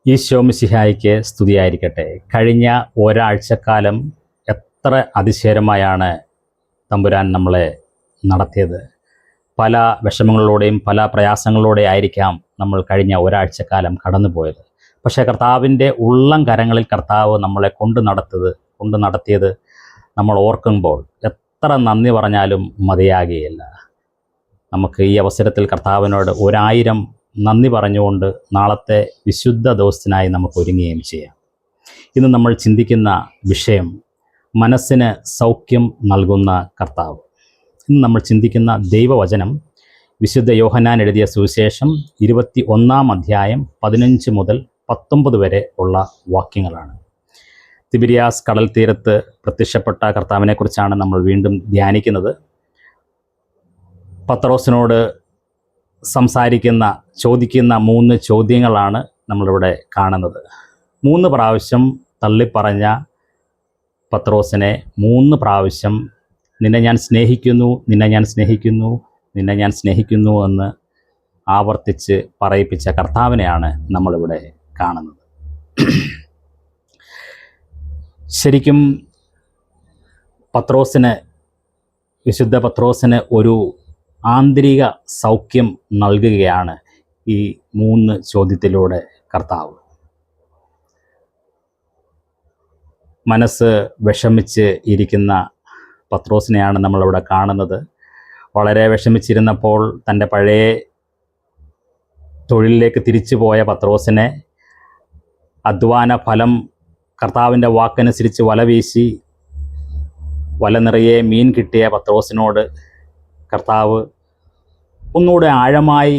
ഈശോ മിശിഹായ്ക്ക് സ്തുതിയായിരിക്കട്ടെ. കഴിഞ്ഞ ഒരാഴ്ചക്കാലം എത്ര അതിശയകരമായാണ് തമ്പുരാൻ നമ്മളെ നടത്തിയത്. പല വിഷമങ്ങളിലൂടെയും പല പ്രയാസങ്ങളിലൂടെ ആയിരിക്കാം നമ്മൾ കഴിഞ്ഞ ഒരാഴ്ചക്കാലം കടന്നുപോയത്. പക്ഷേ കർത്താവിൻ്റെ ഉള്ളം കരങ്ങളിൽ കർത്താവ് നമ്മളെ കൊണ്ട് നടത്തിയത് നമ്മൾ ഓർക്കുമ്പോൾ എത്ര നന്ദി പറഞ്ഞാലും മതിയാകുകയില്ല. നമുക്ക് ഈ അവസരത്തിൽ കർത്താവിനോട് 1000 നന്ദി പറഞ്ഞുകൊണ്ട് നാളത്തെ വിശുദ്ധ ദിവസത്തിനായി നമുക്ക് ഒരുങ്ങുകയും ചെയ്യാം. ഇന്ന് നമ്മൾ ചിന്തിക്കുന്ന വിഷയം മനസ്സിന് സൗഖ്യം നൽകുന്ന കർത്താവ്. ഇന്ന് നമ്മൾ ചിന്തിക്കുന്ന ദൈവവചനം വിശുദ്ധ യോഹന്നാൻ എഴുതിയ സുവിശേഷം 21-ാം അധ്യായം 15 മുതൽ 19 വരെ ഉള്ള വാക്യങ്ങളാണ്. തിബിരിയാസ് കടൽ തീരത്ത് പ്രത്യക്ഷപ്പെട്ട കർത്താവിനെക്കുറിച്ചാണ് നമ്മൾ വീണ്ടും ധ്യാനിക്കുന്നത്. പത്രോസിനോട് ചോദിക്കുന്ന 3 ചോദ്യങ്ങളാണ് നമ്മളിവിടെ കാണുന്നത്. 3 പ്രാവശ്യം തള്ളിപ്പറഞ്ഞ പത്രോസിനെ 3 പ്രാവശ്യം നിന്നെ ഞാൻ സ്നേഹിക്കുന്നു, നിന്നെ ഞാൻ സ്നേഹിക്കുന്നു, നിന്നെ ഞാൻ സ്നേഹിക്കുന്നു എന്ന് ആവർത്തിച്ച് പറയിപ്പിച്ച കർത്താവിനെയാണ് നമ്മളിവിടെ കാണുന്നത്. ശരിക്കും വിശുദ്ധ പത്രോസിന് ഒരു ആന്തരിക സൗഖ്യം നൽകുകയാണ് ഈ 3 ചോദ്യത്തിലൂടെ കർത്താവ്. മനസ്സ് വിഷമിച്ച് ഇരിക്കുന്ന പത്രോസിനെയാണ് നമ്മളിവിടെ കാണുന്നത്. വളരെ വിഷമിച്ചിരുന്നപ്പോൾ തൻ്റെ പഴയ തൊഴിലിലേക്ക് തിരിച്ചു പോയ പത്രോസിനെ അധ്വാന ഫലം കർത്താവിൻ്റെ വാക്കനുസരിച്ച് വല വീശി വല നിറയെ മീൻ കിട്ടിയ പത്രോസിനോട് കർത്താവ് ഒന്നുകൂടെ ആഴമായി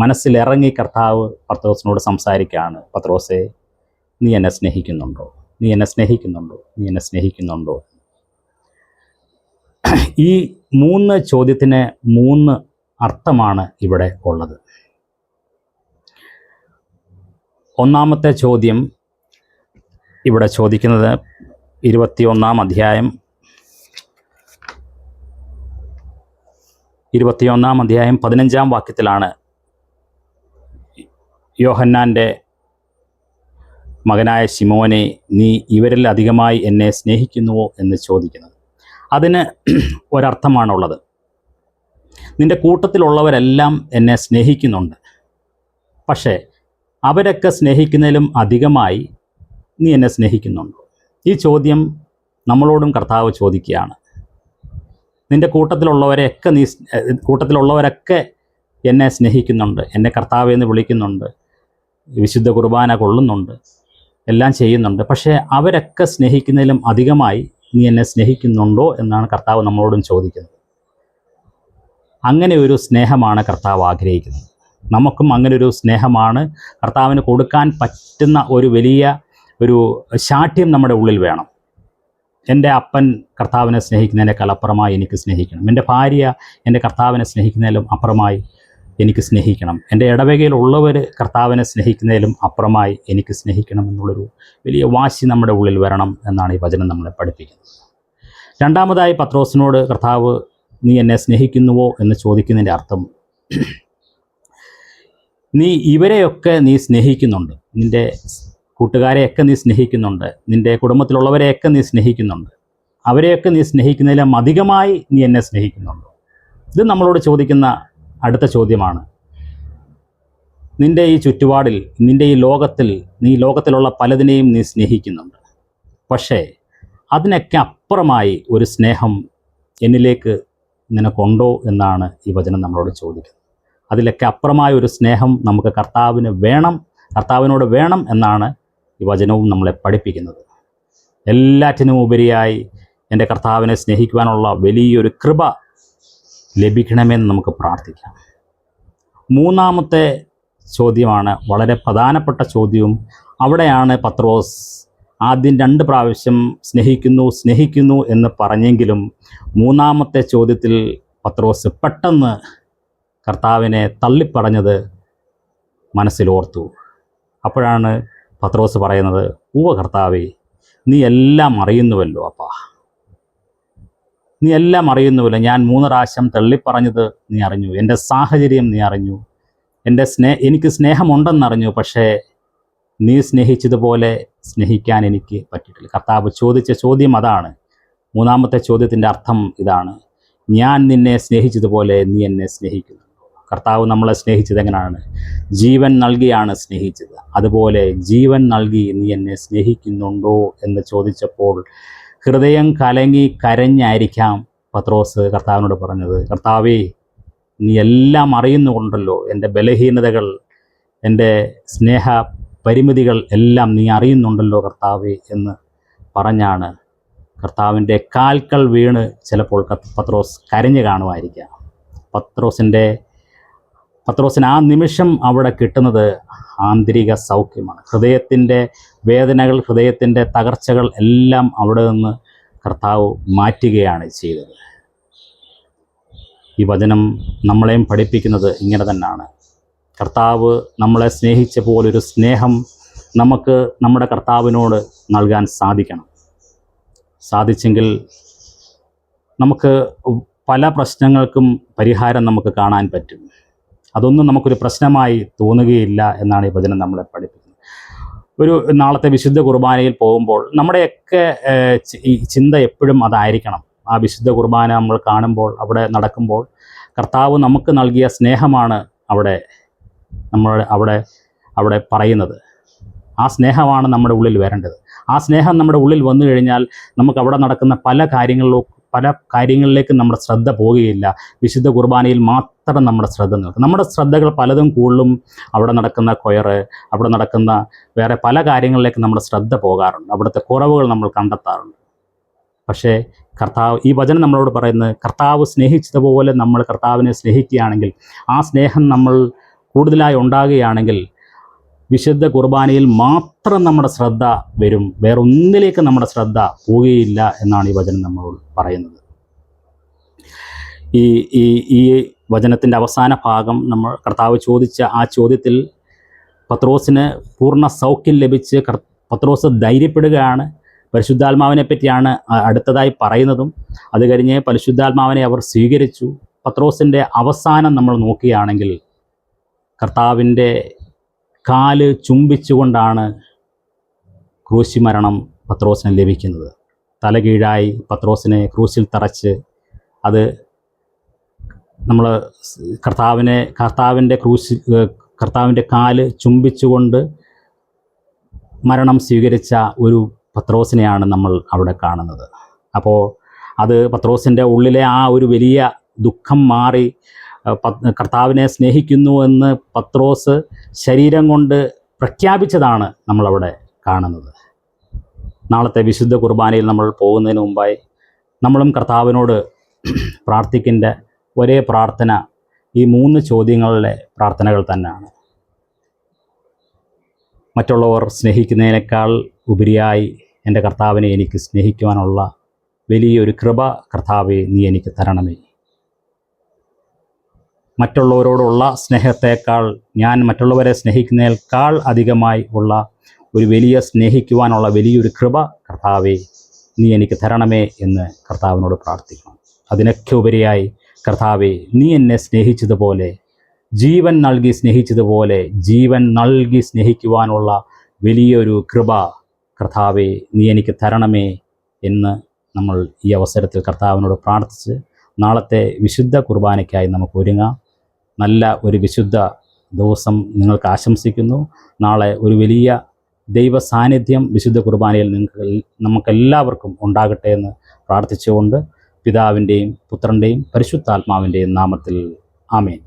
മനസ്സിലിറങ്ങി കർത്താവ് പത്രോസിനോട് സംസാരിക്കുകയാണ്. പത്രോസേ, നീ എന്നെ സ്നേഹിക്കുന്നുണ്ടോ? നീ എന്നെ സ്നേഹിക്കുന്നുണ്ടോ? നീ എന്നെ സ്നേഹിക്കുന്നുണ്ടോ? ഈ 3 ചോദ്യത്തിന് 3 അർത്ഥമാണ് ഇവിടെ ഉള്ളത്. ഒന്നാമത്തെ ചോദ്യം ഇവിടെ ചോദിക്കുന്നത് 21-ാം അധ്യായം 15-ാം വാക്യത്തിലാണ്. യോഹന്നാൻ്റെ മകനായ ശിമോനെ, നീ ഇവരിൽ അധികമായി എന്നെ സ്നേഹിക്കുന്നുവോ എന്ന് ചോദിക്കുന്നത്. അതിന് ഒരർത്ഥമാണുള്ളത്. നിൻ്റെ കൂട്ടത്തിലുള്ളവരെല്ലാം എന്നെ സ്നേഹിക്കുന്നുണ്ട്, പക്ഷേ അവരൊക്കെ സ്നേഹിക്കുന്നതിലും അധികമായി നീ എന്നെ സ്നേഹിക്കുന്നുണ്ടോ? ഈ ചോദ്യം നമ്മളോടും കർത്താവ് ചോദിക്കുകയാണ്. നിൻ്റെ കൂട്ടത്തിലുള്ളവരൊക്കെ എന്നെ സ്നേഹിക്കുന്നുണ്ട്, എന്നെ കർത്താവ് എന്ന് വിളിക്കുന്നുണ്ട്, വിശുദ്ധ കുർബാന കൊള്ളുന്നുണ്ട്, എല്ലാം ചെയ്യുന്നുണ്ട്, പക്ഷേ അവരൊക്കെ സ്നേഹിക്കുന്നതിലും അധികമായി നീ എന്നെ സ്നേഹിക്കുന്നുണ്ടോ എന്നാണ് കർത്താവ് നമ്മളോടും ചോദിക്കുന്നത്. അങ്ങനെ ഒരു സ്നേഹമാണ് കർത്താവ് ആഗ്രഹിക്കുന്നത്. നമുക്കും അങ്ങനെ ഒരു സ്നേഹമാണ് കർത്താവിന് കൊടുക്കാൻ പറ്റുന്ന ഒരു ശാഠ്യം നമ്മുടെ ഉള്ളിൽ വേണം. എൻ്റെ അപ്പൻ കർത്താവിനെ സ്നേഹിക്കുന്നതിനേക്കാൾ അപ്പുറമായി എനിക്ക് സ്നേഹിക്കണം. എൻ്റെ ഭാര്യ എൻ്റെ കർത്താവിനെ സ്നേഹിക്കുന്നതിലും അപ്പുറമായി എനിക്ക് സ്നേഹിക്കണം. എൻ്റെ ഇടവകയിലുള്ളവർ കർത്താവിനെ സ്നേഹിക്കുന്നതിലും അപ്പുറമായി എനിക്ക് സ്നേഹിക്കണം എന്നുള്ളൊരു വലിയ വാശി നമ്മുടെ ഉള്ളിൽ വരണം എന്നാണ് ഈ വചനം നമ്മളെ പഠിപ്പിക്കുന്നത്. രണ്ടാമതായി പത്രോസിനോട് കർത്താവ് നീ എന്നെ സ്നേഹിക്കുന്നുവോ എന്ന് ചോദിക്കുന്നതിൻ്റെ അർത്ഥം, ഇവരെയൊക്കെ നീ സ്നേഹിക്കുന്നുണ്ട്, നിൻ്റെ കൂട്ടുകാരെയൊക്കെ നീ സ്നേഹിക്കുന്നുണ്ട്, നിൻ്റെ കുടുംബത്തിലുള്ളവരെയൊക്കെ നീ സ്നേഹിക്കുന്നുണ്ട്, അവരെയൊക്കെ നീ സ്നേഹിക്കുന്നതിലും അധികമായി നീ എന്നെ സ്നേഹിക്കുന്നുണ്ടോ? ഇത് നമ്മളോട് ചോദിക്കുന്ന അടുത്ത ചോദ്യമാണ്. നിൻ്റെ ഈ ചുറ്റുപാടിൽ, നിൻ്റെ ഈ ലോകത്തിലുള്ള പലതിനെയും നീ സ്നേഹിക്കുന്നുണ്ട്, പക്ഷേ അതിനൊക്കെ അപ്പുറമായി ഒരു സ്നേഹം എന്നിലേക്ക് നിനക്കുണ്ടോ എന്നാണ് ഈ വചനം നമ്മളോട് ചോദിക്കുന്നത്. അതിലൊക്കെ അപ്പുറമായ ഒരു സ്നേഹം നമുക്ക് കർത്താവിനോട് വേണം എന്നാണ് ഈ വചനവും നമ്മളെ പഠിപ്പിക്കുന്നത്. എല്ലാറ്റിനും ഉപരിയായി എൻ്റെ കർത്താവിനെ സ്നേഹിക്കുവാനുള്ള വലിയൊരു കൃപ ലഭിക്കണമെന്ന് നമുക്ക് പ്രാർത്ഥിക്കാം. മൂന്നാമത്തെ ചോദ്യമാണ് വളരെ പ്രധാനപ്പെട്ട ചോദ്യവും. അവിടെയാണ് പത്രോസ് ആദ്യം 2 പ്രാവശ്യം സ്നേഹിക്കുന്നു എന്ന് പറഞ്ഞെങ്കിലും മൂന്നാമത്തെ ചോദ്യത്തിൽ പത്രോസ് പെട്ടെന്ന് കർത്താവിനെ തള്ളിപ്പറഞ്ഞത് മനസ്സിലോർത്തു. അപ്പോഴാണ് പത്രോസ് പറയുന്നത്, കർത്താവേ, നീ എല്ലാം അറിയുന്നുവല്ലോ അപ്പാ, നീ എല്ലാം അറിയുന്നുവല്ലോ. ഞാൻ 3 പ്രാവശ്യം തള്ളിപ്പറഞ്ഞത് നീ അറിഞ്ഞു, എൻ്റെ സാഹചര്യം നീ അറിഞ്ഞു, എനിക്ക് സ്നേഹമുണ്ടെന്നറിഞ്ഞു, പക്ഷേ നീ സ്നേഹിച്ചതുപോലെ സ്നേഹിക്കാൻ എനിക്ക് പറ്റിയിട്ടില്ല. കർത്താവ് ചോദിച്ച ചോദ്യം അതാണ്. മൂന്നാമത്തെ ചോദ്യത്തിൻ്റെ അർത്ഥം ഇതാണ്: ഞാൻ നിന്നെ സ്നേഹിച്ചതുപോലെ നീ എന്നെ സ്നേഹിക്കുന്നു. കർത്താവ് നമ്മളെ സ്നേഹിച്ചത് എങ്ങനെയാണ്? ജീവൻ നൽകിയാണ് സ്നേഹിച്ചത്. അതുപോലെ ജീവൻ നൽകി നീ എന്നെ സ്നേഹിക്കുന്നുണ്ടോ എന്ന് ചോദിച്ചപ്പോൾ ഹൃദയം കലങ്ങി കരഞ്ഞായിരിക്കാം പത്രോസ് കർത്താവിനോട് പറഞ്ഞത്: കർത്താവേ, നീ എല്ലാം അറിയുന്നുകൊണ്ടല്ലോ, എൻ്റെ ബലഹീനതകൾ, എൻ്റെ സ്നേഹ പരിമിതികൾ എല്ലാം നീ അറിയുന്നുണ്ടല്ലോ കർത്താവേ എന്ന് പറഞ്ഞാണ് കർത്താവിൻ്റെ കാൽക്കൽ വീണ് ചിലപ്പോൾ പത്രോസ് കരഞ്ഞു കാണുമായിരിക്കാം. പത്രോസിന് ആ നിമിഷം അവിടെ കിട്ടുന്നത് ആന്തരിക സൗഖ്യമാണ്. ഹൃദയത്തിൻ്റെ വേദനകൾ, ഹൃദയത്തിൻ്റെ തകർച്ചകൾ എല്ലാം അവിടെ നിന്ന് കർത്താവ് മാറ്റുകയാണ് ചെയ്തത്. ഈ വചനം നമ്മളെയും പഠിപ്പിക്കുന്നത് ഇങ്ങനെ തന്നെയാണ്. കർത്താവ് നമ്മളെ സ്നേഹിച്ച പോലൊരു സ്നേഹം നമുക്ക് നമ്മുടെ കർത്താവിനോട് നൽകാൻ സാധിക്കണം. സാധിച്ചെങ്കിൽ നമുക്ക് പല പ്രശ്നങ്ങൾക്കും പരിഹാരം നമുക്ക് കാണാൻ പറ്റും. അതൊന്നും നമുക്കൊരു പ്രശ്നമായി തോന്നുകയില്ല എന്നാണ് ഈ വചനം നമ്മളെ പഠിപ്പിക്കുന്നത്. ഒരു നാളത്തെ വിശുദ്ധ കുർബാനയിൽ പോകുമ്പോൾ നമ്മുടെയൊക്കെ ഈ ചിന്ത എപ്പോഴും അതായിരിക്കണം. ആ വിശുദ്ധ കുർബാന നമ്മൾ കാണുമ്പോൾ, അവിടെ നടക്കുമ്പോൾ കർത്താവ് നമുക്ക് നൽകിയ സ്നേഹമാണ് അവിടെ പറയുന്നത്. ആ സ്നേഹമാണ് നമ്മുടെ ഉള്ളിൽ വരേണ്ടത്. ആ സ്നേഹം നമ്മുടെ ഉള്ളിൽ വന്നു കഴിഞ്ഞാൽ നമുക്ക് അവിടെ നടക്കുന്ന പല കാര്യങ്ങളിലേക്കും നമ്മുടെ ശ്രദ്ധ പോവുകയില്ല. വിശുദ്ധ കുർബാനയിൽ മാത്രം നമ്മുടെ ശ്രദ്ധ നിൽക്കും. നമ്മുടെ ശ്രദ്ധകൾ പലതും കൂടുതലും അവിടെ നടക്കുന്ന കൊയറ്, അവിടെ നടക്കുന്ന വേറെ പല കാര്യങ്ങളിലേക്ക് നമ്മുടെ ശ്രദ്ധ പോകാറുണ്ട്. അവിടുത്തെ കുറവുകൾ നമ്മൾ കണ്ടെത്താറുണ്ട്. പക്ഷേ ഈ വചനം നമ്മളോട് പറയുന്നത്, കർത്താവ് സ്നേഹിച്ചതുപോലെ നമ്മൾ കർത്താവിനെ സ്നേഹിക്കുകയാണെങ്കിൽ, ആ സ്നേഹം നമ്മൾ കൂടുതലായി ഉണ്ടാകുകയാണെങ്കിൽ വിശുദ്ധ കുർബാനയിൽ മാത്രം നമ്മുടെ ശ്രദ്ധ വരും, വേറൊന്നിലേക്ക് നമ്മുടെ ശ്രദ്ധ പോവുകയില്ല എന്നാണ് ഈ വചനം നമ്മളോട് പറയുന്നത്. ഈ വചനത്തിൻ്റെ അവസാന ഭാഗം കർത്താവ് ചോദിച്ച ആ ചോദ്യത്തിൽ പത്രോസിന് പൂർണ്ണ സൗഖ്യം ലഭിച്ച് പത്രോസ് ധൈര്യപ്പെടുകയാണ്. പരിശുദ്ധാത്മാവിനെ പറ്റിയാണ് അടുത്തതായി പറയുന്നതും. അത് കഴിഞ്ഞ് പരിശുദ്ധാത്മാവിനെ അവർ സ്വീകരിച്ചു. പത്രോസിൻ്റെ അവസാനം നമ്മൾ നോക്കുകയാണെങ്കിൽ കർത്താവിൻ്റെ കാല് ചുംബിച്ചുകൊണ്ടാണ് ക്രൂശിമരണം പത്രോസിന് ലഭിക്കുന്നത്. തലകീഴായി പത്രോസിനെ ക്രൂശിൽ തറച്ച് അത് നമ്മൾ കർത്താവിൻ്റെ കാല് ചുംബിച്ചുകൊണ്ട് മരണം സ്വീകരിച്ച ഒരു പത്രോസിനെയാണ് നമ്മൾ അവിടെ കാണുന്നത്. അപ്പോൾ അത് പത്രോസിൻ്റെ ഉള്ളിലെ ആ ഒരു വലിയ ദുഃഖം മാറി കർത്താവിനെ സ്നേഹിക്കുന്നു എന്ന് പത്രോസ് ശരീരം കൊണ്ട് പ്രഖ്യാപിച്ചതാണ് നമ്മളവിടെ കാണുന്നത്. നാളത്തെ വിശുദ്ധ കുർബാനയിൽ നമ്മൾ പോകുന്നതിന് മുമ്പായി നമ്മളും കർത്താവിനോട് പ്രാർത്ഥിക്കേണ്ട ഒരേ പ്രാർത്ഥന ഈ 3 ചോദ്യങ്ങളിലെ പ്രാർത്ഥനകൾ തന്നെയാണ്. മറ്റുള്ളവർ സ്നേഹിക്കുന്നതിനേക്കാൾ ഉപരിയായി എൻ്റെ കർത്താവിനെ എനിക്ക് സ്നേഹിക്കുവാനുള്ള വലിയൊരു കൃപ കർത്താവെ നീ എനിക്ക് തരണമേ. മറ്റുള്ളവരോടുള്ള സ്നേഹത്തേക്കാൾ, ഞാൻ മറ്റുള്ളവരെ സ്നേഹിക്കുന്നതിനേക്കാൾ അധികമായി ഉള്ള ഒരു സ്നേഹിക്കുവാനുള്ള വലിയൊരു കൃപ കർത്താവെ നീ എനിക്ക് തരണമേ എന്ന് കർത്താവിനോട് പ്രാർത്ഥിക്കണം. അതിനൊക്കെ ഉപരിയായി കർത്താവെ, നീ എന്നെ സ്നേഹിച്ചതുപോലെ, ജീവൻ നൽകി സ്നേഹിച്ചതുപോലെ ജീവൻ നൽകി സ്നേഹിക്കുവാനുള്ള വലിയൊരു കൃപ കർത്താവെ നീ എനിക്ക് തരണമേ എന്ന് നമ്മൾ ഈ അവസരത്തിൽ കർത്താവിനോട് പ്രാർത്ഥിച്ച് നാളത്തെ വിശുദ്ധ കുർബാനയ്ക്കായി നമുക്ക് ഒരുങ്ങാം. നല്ല ഒരു വിശുദ്ധ ദിവസം നിങ്ങൾക്ക് ആശംസിക്കുന്നു. നാളെ ഒരു വലിയ ദൈവ സാന്നിധ്യം വിശുദ്ധ കുർബാനയിൽ നമുക്കെല്ലാവർക്കും ഉണ്ടാകട്ടെ എന്ന് പ്രാർത്ഥിച്ചുകൊണ്ട് പിതാവിൻ്റെയും പുത്രൻ്റെയും പരിശുദ്ധാത്മാവിൻ്റെയും നാമത്തിൽ ആമേൻ.